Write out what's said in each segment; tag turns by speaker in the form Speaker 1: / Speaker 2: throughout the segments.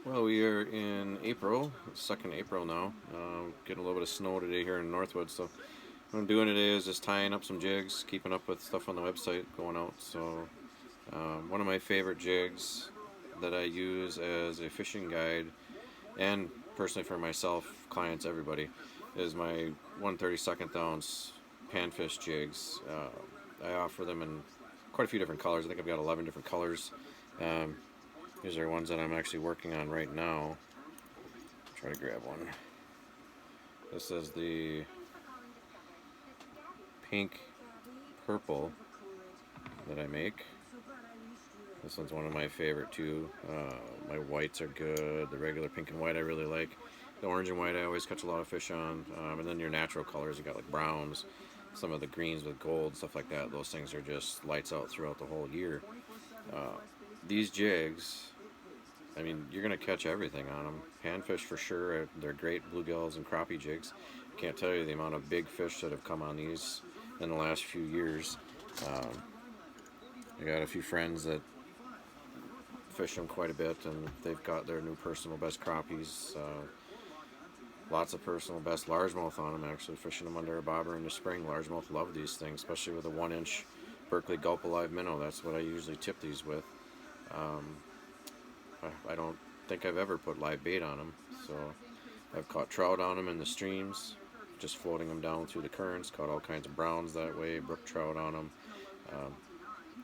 Speaker 1: Well, we are in April, 2nd April now. Getting a little bit of snow today here in Northwood, so what I'm doing today is just tying up some jigs, keeping up with stuff on the website going out. So one of my favorite jigs that I use as a fishing guide, and personally for myself, clients, everybody, is my 1/32 ounce Pan Fish Jigs. I offer them in quite a few different colors. I think I've got 11 different colors. Um, These are ones that I'm actually working on right now. Try to grab one. This is the pink purple that I make. This one's one of my favorite too. My whites are good. The regular pink and white I really like. The orange and white I always catch a lot of fish on. And then your natural colors, you got like browns, some of the greens with gold, stuff like that. Those things are just lights out throughout the whole year. These jigs, I mean, you're going to catch everything on them. Panfish for sure. They're great bluegills and crappie jigs. I can't tell you the amount of big fish that have come on these in the last few years. I got a few friends that fish them quite a bit, and they've got their new personal best crappies. Lots of personal best largemouth on them, actually, fishing them under a bobber in the spring. Largemouth love these things, especially with a 1-inch Berkley gulp alive minnow. That's what I usually tip these with. I don't think I've ever put live bait on them, so I've caught trout on them in the streams, just floating them down through the currents. Caught all kinds of browns that way, brook trout on them.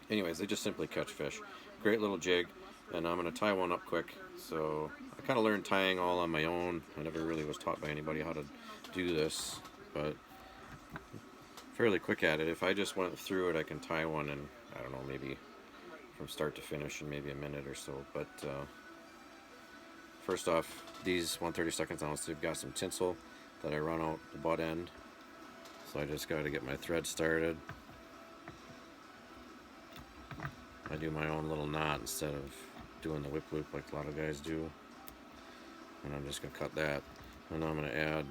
Speaker 1: Anyways, they just simply catch fish. Great little jig, and I'm going to tie one up quick. So I kind of learned tying all on my own. I never really was taught by anybody how to do this, but fairly quick at it. If I just went through it, I can tie one in, I don't know, maybe from start to finish in maybe a minute or so. But first off, these 1/32 ounce, they've got some tinsel that I run out the butt end. So I just got to get my thread started. I do my own little knot instead of doing the whip loop like a lot of guys do. And I'm just going to cut that. And I'm going to add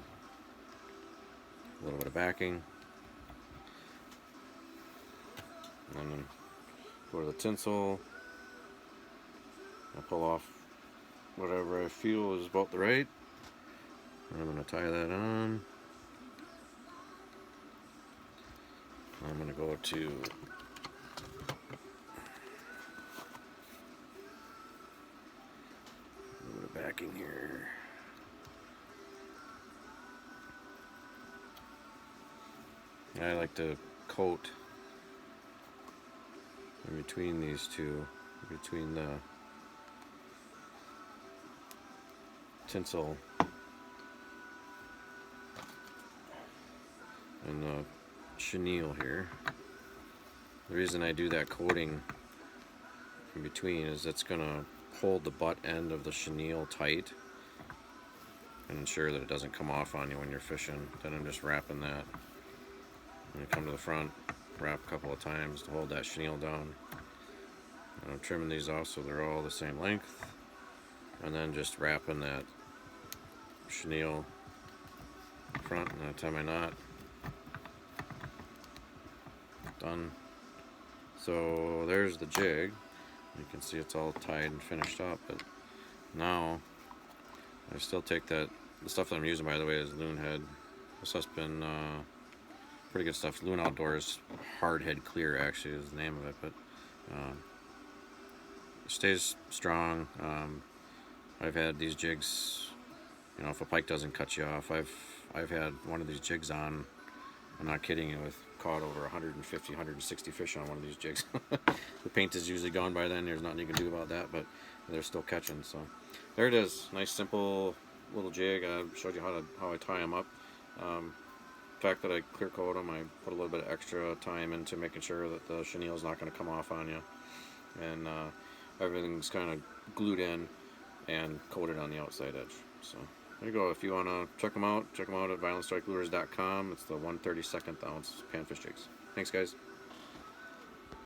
Speaker 1: a little bit of backing. And then go to the tinsel. I pull off whatever I feel is about the right. And I'm going to tie that on. I'm going to go to a little bit of backing here. I like to coat in between these two, between the tinsel and the chenille here. The reason I do that coating in between is it's going to hold the butt end of the chenille tight and ensure that it doesn't come off on you when you're fishing. Then I'm just wrapping that. When you come to the front, wrap a couple of times to hold that chenille down. And I'm trimming these off so they're all the same length, and then just wrapping that chenille front, and I tie my knot. Done. So there's the jig. You can see it's all tied and finished up, but now I still take that. The stuff that I'm using, by the way, is loon head. This has been pretty good stuff. Loon Outdoors Hard Head Clear actually is the name of it, but it stays strong. I've had these jigs, you know, if a pike doesn't cut you off, I've had one of these jigs on, I'm not kidding you, with caught over 150, 160 fish on one of these jigs. The paint is usually gone by then, there's nothing you can do about that, but they're still catching. So there it is, nice simple little jig. I showed you how I tie them up. The fact that I clear coat them, I put a little bit of extra time into making sure that the chenille is not going to come off on you, and everything's kind of glued in and coated on the outside edge. So there you go. If you want to check them out at violentstrikelures.com. It's the 1/32 ounce panfish jigs. Thanks, guys.